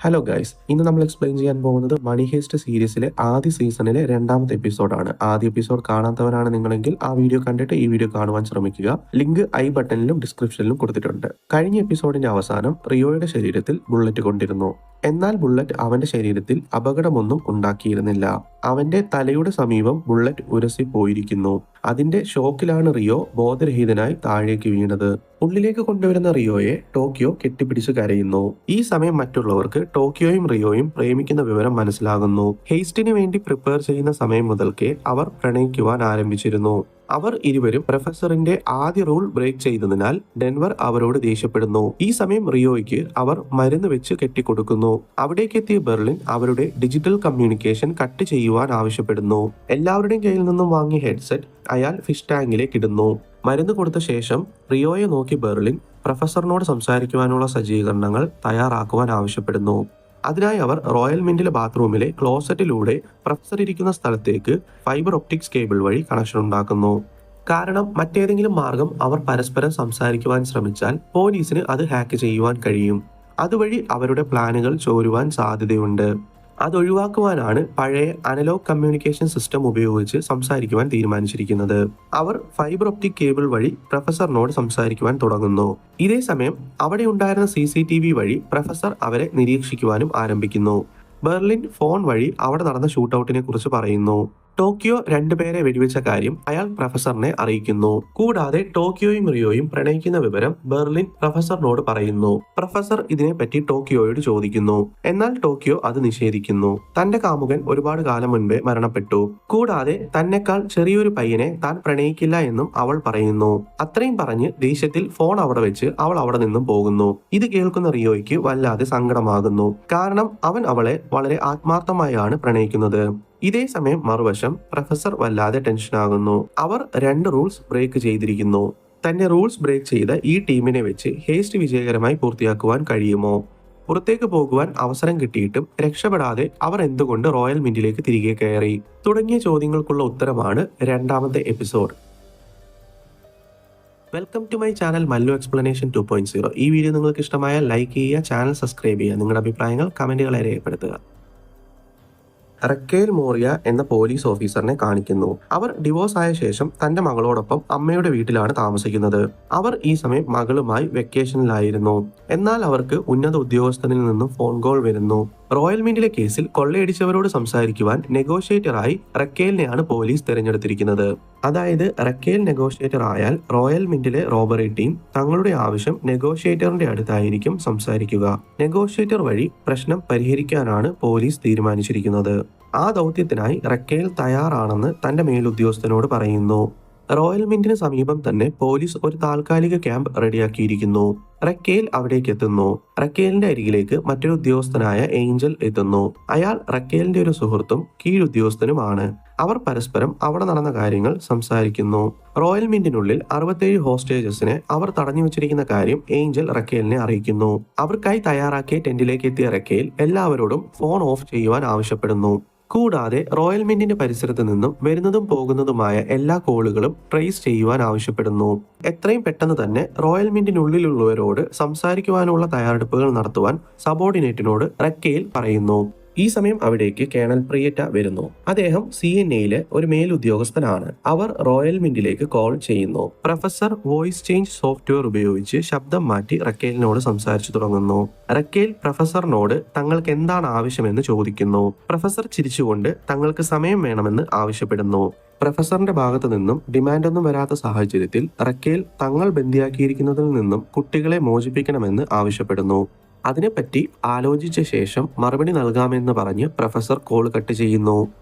Hello guys, ഇന്ന് നമ്മൾ explain ചെയ്യാൻ പോകുന്നത് മണി ഹേസ്റ്റ് സീരീസിലെ ആദ്യ സീസണിലെ രണ്ടാമത്തെ എപ്പിസോഡാണ്. ആദ്യ എപ്പിസോഡ് കാണാത്തവരാണ് നിങ്ങളെങ്കിൽ ആ വീഡിയോ കണ്ടിട്ട് ഈ വീഡിയോ കാണുവാൻ ശ്രമിക്കുക. ലിങ്ക് ഐ ബട്ടണിലും ഡിസ്ക്രിപ്ഷനിലും കൊടുത്തിട്ടുണ്ട്. കഴിഞ്ഞ എപ്പിസോഡിന്റെ അവസാനം റിയോയുടെ ശരീരത്തിൽ ബുള്ളറ്റ് കൊണ്ടിരുന്നു. എന്നാൽ ബുള്ളറ്റ് അവന്റെ ശരീരത്തിൽ അപകടമൊന്നും ഉണ്ടാക്കിയിരുന്നില്ല. അവന്റെ തലയുടെ സമീപം ബുള്ളറ്റ് ഉരസി പോയിരിക്കുന്നു. അതിന്റെ ഷോക്കിലാണ് റിയോ ബോധരഹിതനായി താഴേക്ക് വീണത്. ഉള്ളിലേക്ക് കൊണ്ടുവരുന്ന റിയോയെ ടോക്കിയോ കെട്ടിപ്പിടിച്ച് കരയുന്നു. ഈ സമയം മറ്റുള്ളവർക്ക് ടോക്കിയോയും റിയോയും പ്രേമിക്കുന്ന വിവരം മനസ്സിലാകുന്നു. ഹെയ്സ്റ്റിന് വേണ്ടി പ്രിപ്പയർ ചെയ്യുന്ന സമയം മുതൽക്കേ അവർ പ്രണയിക്കുവാൻ ആരംഭിച്ചിരുന്നു. അവർ ഇരുവരും പ്രൊഫസറിന്റെ ആദ്യ റൂൾ ബ്രേക്ക് ചെയ്തതിനാൽ ഡെൻവർ അവരോട് ദേഷ്യപ്പെടുന്നു. ഈ സമയം റിയോയ്ക്ക് അവർ മരുന്ന് വെച്ച് കെട്ടിക്കൊടുക്കുന്നു. അവിടേക്കെത്തിയ ബെർലിൻ അവരുടെ ഡിജിറ്റൽ കമ്മ്യൂണിക്കേഷൻ കട്ട് ചെയ്യുവാൻ ആവശ്യപ്പെടുന്നു. എല്ലാവരുടെയും കയ്യിൽ നിന്നും വാങ്ങിയ ഹെഡ്സെറ്റ് അയാൾ ഫിഷ് ടാങ്കിലേക്ക് ഇടുന്നു. മരുന്ന് കൊടുത്ത ശേഷം റിയോയെ നോക്കി ബെർലിൻ പ്രൊഫസറിനോട് സംസാരിക്കുവാനുള്ള സജ്ജീകരണങ്ങൾ തയ്യാറാക്കുവാൻ ആവശ്യപ്പെടുന്നു. അതിനായി അവർ റോയൽ മിന്റിലെ ബാത്റൂമിലെ ക്ലോസറ്റിലൂടെ പ്രൊഫസർ ഇരിക്കുന്ന സ്ഥലത്തേക്ക് ഫൈബർ ഒപ്റ്റിക്സ് കേബിൾ വഴി കണക്ഷൻ ഉണ്ടാക്കുന്നു. കാരണം മറ്റേതെങ്കിലും മാർഗം അവർ പരസ്പരം സംസാരിക്കുവാൻ ശ്രമിച്ചാൽ പോലീസിന് അത് ഹാക്ക് ചെയ്യുവാൻ കഴിയും. അതുവഴി അവരുടെ പ്ലാനുകൾ ചോരുവാൻ സാധ്യതയുണ്ട്. അതൊഴിവാക്കുവാനാണ് പഴയ അനലോഗ് കമ്മ്യൂണിക്കേഷൻ സിസ്റ്റം ഉപയോഗിച്ച് സംസാരിക്കുവാൻ തീരുമാനിച്ചിരിക്കുന്നത്. അവർ ഫൈബർ ഒപ്റ്റിക് കേബിൾ വഴി പ്രൊഫസറിനോട് സംസാരിക്കുവാൻ തുടങ്ങുന്നു. ഇതേ സമയം അവിടെ ഉണ്ടായിരുന്ന CCTV വഴി പ്രൊഫസർ അവരെ നിരീക്ഷിക്കുവാനും ആരംഭിക്കുന്നു. ബെർലിൻ ഫോൺ വഴി അവിടെ നടന്ന ഷൂട്ടൌട്ടിനെ കുറിച്ച് പറയുന്നു. ടോക്കിയോ രണ്ടുപേരെ വെടിവെച്ച കാര്യം അയാൾ പ്രൊഫസറിനെ അറിയിക്കുന്നു. കൂടാതെ ടോക്കിയോയും റിയോയും പ്രണയിക്കുന്ന വിവരം ബെർലിൻ പ്രൊഫസറിനോട് പറയുന്നു. പ്രൊഫസർ ഇതിനെപ്പറ്റി ടോക്കിയോയോട് ചോദിക്കുന്നു. എന്നാൽ ടോക്കിയോ അത് നിഷേധിക്കുന്നു. തന്റെ കാമുകൻ ഒരുപാട് കാലം മുൻപേ മരണപ്പെട്ടു. കൂടാതെ തന്നെക്കാൾ ചെറിയൊരു പയ്യനെ താൻ പ്രണയിക്കില്ല എന്നും അവൾ പറയുന്നു. അത്രയും പറഞ്ഞ് ദേഷ്യത്തിൽ ഫോൺ അവിടെ വെച്ച് അവൾ അവിടെ നിന്നും പോകുന്നു. ഇത് കേൾക്കുന്ന റിയോയ്ക്ക് വല്ലാതെ സങ്കടമാകുന്നു. കാരണം അവൻ അവളെ വളരെ ആത്മാർത്ഥമായാണ് പ്രണയിക്കുന്നത്. ഇതേ സമയം മറുവശം പ്രൊഫസർ വല്ലാതെ ടെൻഷനാകുന്നു. അവർ 2 റൂൾസ് ബ്രേക്ക് ചെയ്തിരിക്കുന്നു. തന്നെ റൂൾസ് ബ്രേക്ക് ചെയ്ത ഈ ടീമിനെ വെച്ച് ഹേസ്റ്റ് വിജയകരമായി പൂർത്തിയാക്കുവാൻ കഴിയുമോ? പുറത്തേക്ക് പോകുവാൻ അവസരം കിട്ടിയിട്ടും രക്ഷപ്പെടാതെ അവർ എന്തുകൊണ്ട് റോയൽ മിന്റിലേക്ക് തിരികെ കയറി? തുടങ്ങിയ ചോദ്യങ്ങൾക്കുള്ള ഉത്തരമാണ് രണ്ടാമത്തെ episode. Welcome to my channel Mallu explanation 2.0. ഈ വീഡിയോ നിങ്ങൾക്ക് ഇഷ്ടമായാൽ ലൈക്ക് ചെയ്യുക, ചാനൽ സബ്സ്ക്രൈബ് ചെയ്യുക, നിങ്ങളുടെ അഭിപ്രായങ്ങൾ കമന്റുകളെ രേഖപ്പെടുത്തുക. റക്കേൽ മോറിയ എന്ന പോലീസ് ഓഫീസറിനെ കാണിക്കുന്നു. അവർ ഡിവോഴ്സ് ആയ ശേഷം തന്റെ മകളോടൊപ്പം അമ്മയുടെ വീട്ടിലാണ് താമസിക്കുന്നത്. അവർ ഈ സമയം മകളുമായി വെക്കേഷനിലായിരുന്നു. എന്നാൽ അവർക്ക് ഉന്നത ഉദ്യോഗസ്ഥനിൽ നിന്നും ഫോൺ കോൾ വരുന്നു. റോയൽ മിന്റിലെ കേസിൽ കൊള്ളയടിച്ചവരോട് സംസാരിക്കുവാൻ നെഗോഷിയേറ്ററായി റക്കേലിനെയാണ് പോലീസ് തിരഞ്ഞെടുത്തിരിക്കുന്നത്. അതായത് റക്കേൽ നെഗോഷിയേറ്റർ ആയാൽ റോയൽ മിന്റിലെ റോബറി ടീം തങ്ങളുടെ ആവശ്യം നെഗോഷിയേറ്ററിന്റെ അടുത്തായിരിക്കും സംസാരിക്കുക. നെഗോഷിയേറ്റർ വഴി പ്രശ്നം പരിഹരിക്കാനാണ് പോലീസ് തീരുമാനിച്ചിരിക്കുന്നത്. ആ ദൗത്യത്തിനായി റക്കേൽ തയ്യാറാണെന്ന് തന്റെ മേലുദ്യോഗസ്ഥനോട് പറയുന്നു. റോയൽ മിന്റിന് സമീപം തന്നെ പോലീസ് ഒരു താൽക്കാലിക ക്യാമ്പ് റെഡിയാക്കിയിരിക്കുന്നു. റക്കേൽ അവിടേക്ക് എത്തുന്നു. റക്കേലിന്റെ അരികിലേക്ക് മറ്റൊരു ഉദ്യോഗസ്ഥനായ ഏഞ്ചൽ എത്തുന്നു. അയാൾ റക്കേലിന്റെ ഒരു സുഹൃത്തും കീഴുദ്യോഗസ്ഥനുമാണ്. അവർ പരസ്പരം അവിടെ നടന്ന കാര്യങ്ങൾ സംസാരിക്കുന്നു. റോയൽ മിന്റിനുള്ളിൽ 67 ഹോസ്റ്റേജസിനെ അവർ തടഞ്ഞു വെച്ചിരിക്കുന്ന കാര്യം ഏഞ്ചൽ റക്കേലിനെ അറിയിക്കുന്നു. അവർക്കായി തയ്യാറാക്കിയ ടെന്റിലേക്ക് എത്തിയ റക്കേൽ എല്ലാവരോടും ഫോൺ ഓഫ് ചെയ്യുവാൻ ആവശ്യപ്പെടുന്നു. കൂടാതെ റോയൽ മിന്റിന്റെ പരിസരത്ത് നിന്നും വരുന്നതും പോകുന്നതുമായ എല്ലാ കോളുകളും ട്രേസ് ചെയ്യുവാൻ ആവശ്യപ്പെടുന്നു. എത്രയും പെട്ടെന്ന് തന്നെ റോയൽ മിന്റിനുള്ളിലുള്ളവരോട് സംസാരിക്കുവാനുള്ള തയ്യാറെടുപ്പുകൾ നടത്തുവാൻ സബോർഡിനേറ്റിനോട് റക്കേൽ പറയുന്നു. ഈ സമയം അവിടേക്ക് കേണൽ പ്രിയറ്റ വരുന്നു. അദ്ദേഹം CNAയിലെ ഒരു മേലുദ്യോഗസ്ഥനാണ്. അവർ റോയൽ മിന്റിലേക്ക് കോൾ ചെയ്യുന്നു. പ്രൊഫസർ വോയിസ് ചേഞ്ച് സോഫ്റ്റ്വെയർ ഉപയോഗിച്ച് ശബ്ദം മാറ്റി റക്കേലിനോട് സംസാരിച്ചു തുടങ്ങുന്നു. റക്കേൽ പ്രൊഫസറിനോട് തങ്ങൾക്ക് എന്താണ് ആവശ്യമെന്ന് ചോദിക്കുന്നു. പ്രൊഫസർ ചിരിച്ചുകൊണ്ട് തങ്ങൾക്ക് സമയം വേണമെന്ന് ആവശ്യപ്പെടുന്നു. പ്രൊഫസറിന്റെ ഭാഗത്തു നിന്നും ഡിമാൻഡൊന്നും വരാത്ത സാഹചര്യത്തിൽ റക്കേൽ തങ്ങൾ ബന്ദിയാക്കിയിരിക്കുന്നതിൽ നിന്നും കുട്ടികളെ മോചിപ്പിക്കണമെന്ന് ആവശ്യപ്പെടുന്നു. അതിനെപ്പറ്റി ആലോചിച്ച ശേഷം മറുപടി നൽകാമെന്ന് പറഞ്ഞ് പ്രൊഫസർ കോൾ കട്ട് ചെയ്യുന്നു.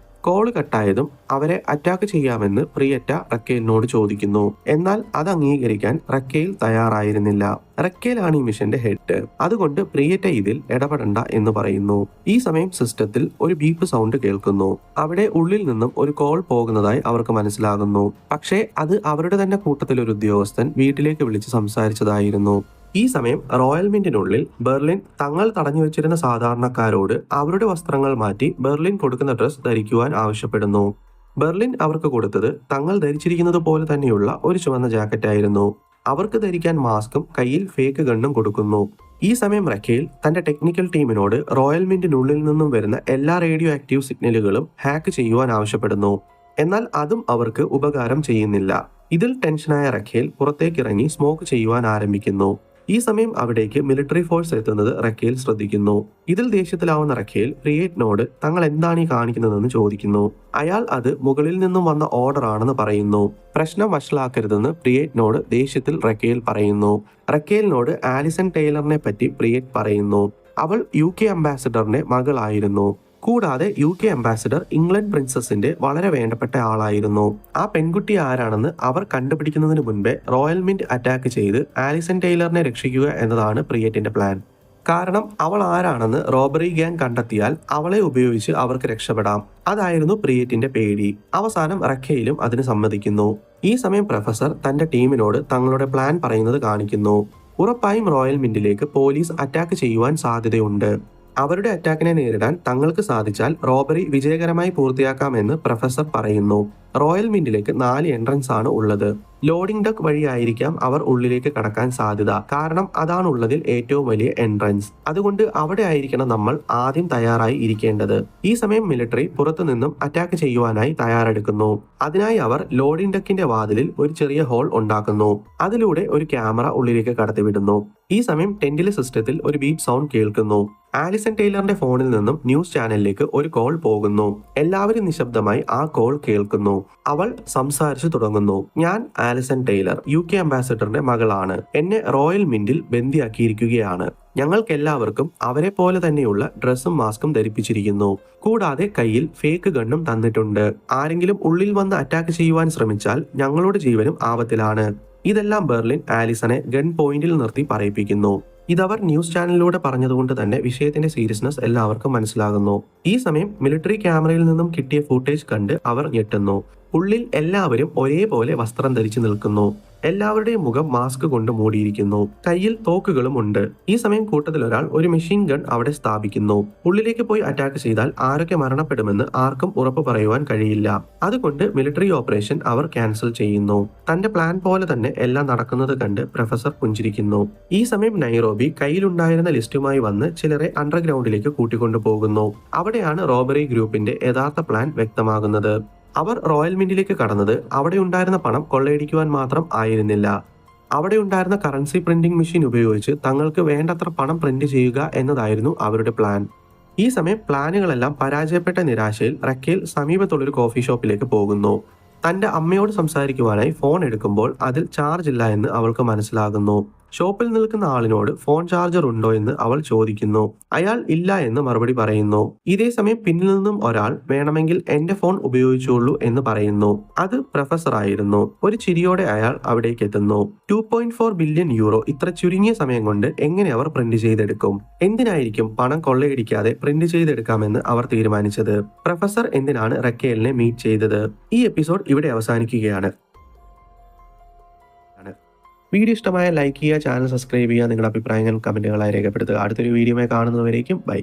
കോൾ കട്ടായതും അവരെ അറ്റാക്ക് ചെയ്യാമെന്ന് പ്രിയറ്റ റക്കേലിനോട് ചോദിക്കുന്നു. എന്നാൽ അത് അംഗീകരിക്കാൻ റക്കേൽ തയ്യാറായിരുന്നില്ല. റക്കേലാണ് ഈ മിഷന്റെ ഹെഡ്. അതുകൊണ്ട് പ്രിയറ്റ ഇതിൽ ഇടപെടണ്ട എന്ന് പറയുന്നു. ഈ സമയം സിസ്റ്റത്തിൽ ഒരു ബീപ്പ് സൗണ്ട് കേൾക്കുന്നു. അവിടെ ഉള്ളിൽ നിന്നും ഒരു കോൾ പോകുന്നതായി അവർക്ക് മനസ്സിലാകുന്നു. പക്ഷേ അത് അവരുടെ തന്നെ കൂട്ടത്തിലൊരു ഉദ്യോഗസ്ഥൻ വീട്ടിലേക്ക് വിളിച്ച് സംസാരിച്ചതായിരുന്നു. ഈ സമയം റോയൽ മിന്റിനുള്ളിൽ ബെർലിൻ തങ്ങൾ തടഞ്ഞു വെച്ചിരുന്ന സാധാരണക്കാരോട് അവരുടെ വസ്ത്രങ്ങൾ മാറ്റി ബെർലിൻ കൊടുക്കുന്ന ഡ്രസ് ധരിക്കുവാൻ ആവശ്യപ്പെടുന്നു. ബെർലിൻ അവർക്ക് കൊടുത്തത് തങ്ങൾ ധരിച്ചിരിക്കുന്നത് പോലെ തന്നെയുള്ള ഒരു ചുവന്ന ജാക്കറ്റ് ആയിരുന്നു. അവർക്ക് ധരിക്കാൻ മാസ്കും കയ്യിൽ ഫേക്ക് ഗണ്ണും കൊടുക്കുന്നു. ഈ സമയം റഖേൽ തന്റെ ടെക്നിക്കൽ ടീമിനോട് റോയൽ മിന്റിനുള്ളിൽ നിന്നും വരുന്ന എല്ലാ റേഡിയോ ആക്റ്റീവ് സിഗ്നലുകളും ഹാക്ക് ചെയ്യുവാൻ ആവശ്യപ്പെടുന്നു. എന്നാൽ അതും അവർക്ക് ഉപകാരം ചെയ്യുന്നില്ല. ഇതിൽ ടെൻഷനായ റഖേൽ പുറത്തേക്കിറങ്ങി സ്മോക്ക് ചെയ്യുവാൻ ആരംഭിക്കുന്നു. ഈ സമയം അവിടേക്ക് മിലിറ്ററി ഫോഴ്സ് എത്തുന്നത് റഖേൽ ശ്രദ്ധിക്കുന്നു. ഇതിൽ ദേഷ്യത്തിലാവുന്ന റഖേൽ പ്രിയേറ്റിനോട് തങ്ങൾ എന്താണ് ഈ കാണിക്കുന്നതെന്ന് ചോദിക്കുന്നു. അയാൾ അത് മുകളിൽ നിന്നും വന്ന ഓർഡർ ആണെന്ന് പറയുന്നു. പ്രശ്നം വഷളാക്കരുതെന്ന് പ്രിയേറ്റിനോട് ദേഷ്യത്തിൽ റഖേൽ പറയുന്നു. റഖേലിനോട് ആലിസൺ ടൈലറിനെ പറ്റി പ്രിയേറ്റ് പറയുന്നു. അവൾ UK അംബാസിഡറിന്റെ മകളായിരുന്നു. കൂടാതെ UK അംബാസിഡർ ഇംഗ്ലണ്ട് പ്രിൻസസിന്റെ വളരെ വേണ്ടപ്പെട്ട ആളായിരുന്നു. ആ പെൺകുട്ടി ആരാണെന്ന് അവർ കണ്ടുപിടിക്കുന്നതിന് മുൻപേ റോയൽ മിന്റ് അറ്റാക്ക് ചെയ്ത് ആലിസൺ ടൈലറിനെ രക്ഷിക്കുക എന്നതാണ് പ്രിയേറ്റിന്റെ പ്ലാൻ. കാരണം അവൾ ആരാണെന്ന് റോബറി ഗ്യാങ് കണ്ടെത്തിയാൽ അവളെ ഉപയോഗിച്ച് അവർക്ക് രക്ഷപ്പെടാം. അതായിരുന്നു പ്രിയേറ്റിന്റെ പേടി. അവസാനം റഖേലും അതിന് സമ്മതിക്കുന്നു. ഈ സമയം പ്രൊഫസർ തന്റെ ടീമിനോട് തങ്ങളുടെ പ്ലാൻ പറയുന്നത് കാണിക്കുന്നു. ഉറപ്പായും റോയൽ മിന്റിലേക്ക് പോലീസ് അറ്റാക്ക് ചെയ്യുവാൻ സാധ്യതയുണ്ട്. അവരുടെ അറ്റാക്കിനെ നേരിടാൻ തങ്ങൾക്ക് സാധിച്ചാൽ റോബറി വിജയകരമായി പൂർത്തിയാക്കാമെന്ന് പ്രൊഫസർ പറയുന്നു. റോയൽ മിന്റിലേക്ക് 4 എൻട്രൻസ് ആണ് ഉള്ളത്. ലോഡിംഗ് ഡക്ക് വഴിയായിരിക്കാം അവർ ഉള്ളിലേക്ക് കടക്കാൻ സാധ്യത. കാരണം അതാണ് ഉള്ളതിൽ ഏറ്റവും വലിയ എൻട്രൻസ്. അതുകൊണ്ട് അവിടെ ആയിരിക്കണം നമ്മൾ ആദ്യം തയ്യാറായി ഇരിക്കേണ്ടത്. ഈ സമയം മിലിറ്ററി പുറത്തുനിന്നും അറ്റാക്ക് ചെയ്യുവാനായി തയ്യാറെടുക്കുന്നു. അതിനായി അവർ ലോഡിംഗ് ഡക്കിന്റെ വാതിലിൽ ഒരു ചെറിയ ഹോൾ ഉണ്ടാക്കുന്നു. അതിലൂടെ ഒരു ക്യാമറ ഉള്ളിലേക്ക് കടത്തിവിടുന്നു. ഈ സമയം ടെന്റിലെ സിസ്റ്റത്തിൽ ഒരു ബീപ്പ് സൗണ്ട് കേൾക്കുന്നു. ആലിസൺ ടൈലറിന്റെ ഫോണിൽ നിന്നും ന്യൂസ് ചാനലിലേക്ക് ഒരു കോൾ പോകുന്നു. എല്ലാവരും നിശബ്ദമായി ആ കോൾ കേൾക്കുന്നു. അവൾ സംസാരിച്ചു തുടങ്ങുന്നു. ഞാൻ ആലിസൺ ടൈലർ, UK അംബാസിഡറിന്റെ മകളാണ്. എന്നെ റോയൽ മിന്റിൽ ബന്ദിയാക്കിയിരിക്കുകയാണ്. ഞങ്ങൾക്കെല്ലാവർക്കും അവരെ പോലെ തന്നെയുള്ള ഡ്രസ്സും മാസ്കും ധരിപ്പിച്ചിരിക്കുന്നു. കൂടാതെ കയ്യിൽ ഫേക്ക് ഗണ്ണും തന്നിട്ടുണ്ട്. ആരെങ്കിലും ഉള്ളിൽ വന്ന് അറ്റാക്ക് ചെയ്യുവാൻ ശ്രമിച്ചാൽ ഞങ്ങളുടെ ജീവനും ആപത്തിലാണ്. ഇതെല്ലാം ബെർലിൻ ആലിസണെ ഗൺ പോയിന്റിൽ നിർത്തി പറയിപ്പിക്കുന്നു. ഇതവർ ന്യൂസ് ചാനലിലൂടെ പറഞ്ഞതുകൊണ്ട് തന്നെ വിഷയത്തിന്റെ സീരിയസ്നെസ് എല്ലാവർക്കും മനസ്സിലാകുന്നു. ഈ സമയം മിലിറ്ററി ക്യാമറയിൽ നിന്നും കിട്ടിയ ഫുട്ടേജ് കണ്ട് അവർ ഞെട്ടുന്നു. ഉള്ളിൽ എല്ലാവരും ഒരേപോലെ വസ്ത്രം ധരിച്ചു നിൽക്കുന്നു. എല്ലാവരുടെയും മുഖം മാസ്ക് കൊണ്ട് മൂടിയിരിക്കുന്നു. കയ്യിൽ തോക്കുകളും ഉണ്ട്. ഈ സമയം കൂട്ടത്തിൽ ഒരാൾ ഒരു മെഷീൻ ഗൺ അവിടെ സ്ഥാപിക്കുന്നു. ഉള്ളിലേക്ക് പോയി അറ്റാക്ക് ചെയ്താൽ ആരൊക്കെ മരണപ്പെടുമെന്ന് ആർക്കും ഉറപ്പ് പറയുവാൻ കഴിയില്ല. അതുകൊണ്ട് മിലിറ്ററി ഓപ്പറേഷൻ അവർ ക്യാൻസൽ ചെയ്യുന്നു. തന്റെ പ്ലാൻ പോലെ തന്നെ എല്ലാം നടക്കുന്നത് കണ്ട് പ്രൊഫസർ പുഞ്ചിരിക്കുന്നു. ഈ സമയം നൈറോബി കയ്യിലുണ്ടായിരുന്ന ലിസ്റ്റുമായി വന്ന് ചിലരെ അണ്ടർഗ്രൗണ്ടിലേക്ക് കൂട്ടിക്കൊണ്ടു പോകുന്നു. അവിടെയാണ് റോബറി ഗ്രൂപ്പിന്റെ യഥാർത്ഥ പ്ലാൻ വ്യക്തമാകുന്നത്. അവർ റോയൽ മിന്റിലേക്ക് കടന്നത് അവിടെ ഉണ്ടായിരുന്ന പണം കൊള്ളയടിക്കുവാൻ മാത്രം ആയിരുന്നില്ല. അവിടെ ഉണ്ടായിരുന്ന കറൻസി പ്രിന്റിംഗ് മെഷീൻ ഉപയോഗിച്ച് തങ്ങൾക്ക് വേണ്ടത്ര പണം പ്രിന്റ് ചെയ്യുക എന്നതായിരുന്നു അവരുടെ പ്ലാൻ. ഈ സമയം പ്ലാനുകളെല്ലാം പരാജയപ്പെട്ട നിരാശയിൽ റഖേൽ സമീപത്തുള്ളൊരു കോഫി ഷോപ്പിലേക്ക് പോകുന്നു. തന്റെ അമ്മയോട് സംസാരിക്കുവാനായി ഫോൺ എടുക്കുമ്പോൾ അതിൽ ചാർജ് ഇല്ല എന്ന് അവൾക്ക് മനസ്സിലാകുന്നു. ഷോപ്പിൽ നിൽക്കുന്ന ആളിനോട് ഫോൺ ചാർജർ ഉണ്ടോ എന്ന് അവൾ ചോദിക്കുന്നു. അയാൾ ഇല്ല എന്ന് മറുപടി പറയുന്നു. ഇതേ സമയം പിന്നിൽ നിന്നും ഒരാൾ വേണമെങ്കിൽ എന്റെ ഫോൺ ഉപയോഗിച്ചോളൂ എന്ന് പറയുന്നു. അത് പ്രൊഫസർ ആയിരുന്നു. ഒരു ചിരിയോടെ അയാൾ അവിടേക്ക് എത്തുന്നു. 2.4 ബില്യൺ യൂറോ ഇത്ര ചുരുങ്ങിയ സമയം കൊണ്ട് എങ്ങനെ അവർ പ്രിന്റ് ചെയ്തെടുക്കും? എന്തിനായിരിക്കും പണം കൊള്ളയടിക്കാതെ പ്രിന്റ് ചെയ്തെടുക്കാമെന്ന് അവർ തീരുമാനിച്ചത്? പ്രൊഫസർ എന്തിനാണ് റഖേലിനെ മീറ്റ് ചെയ്തത്? ഈ എപ്പിസോഡ് ഇവിടെ അവസാനിക്കുകയാണ്. വീഡിയോ ഇഷ്ടമായ ലൈക്ക് ചെയ്യുക, ചാനൽ സബ്സ്ക്രൈബ് ചെയ്യുക, നിങ്ങളുടെ അഭിപ്രായങ്ങൾ കമന്റുകളായി രേഖപ്പെടുത്തുക. അടുത്തൊരു വീഡിയോയുമായി കാണുന്നതുവരേക്കും ബൈ.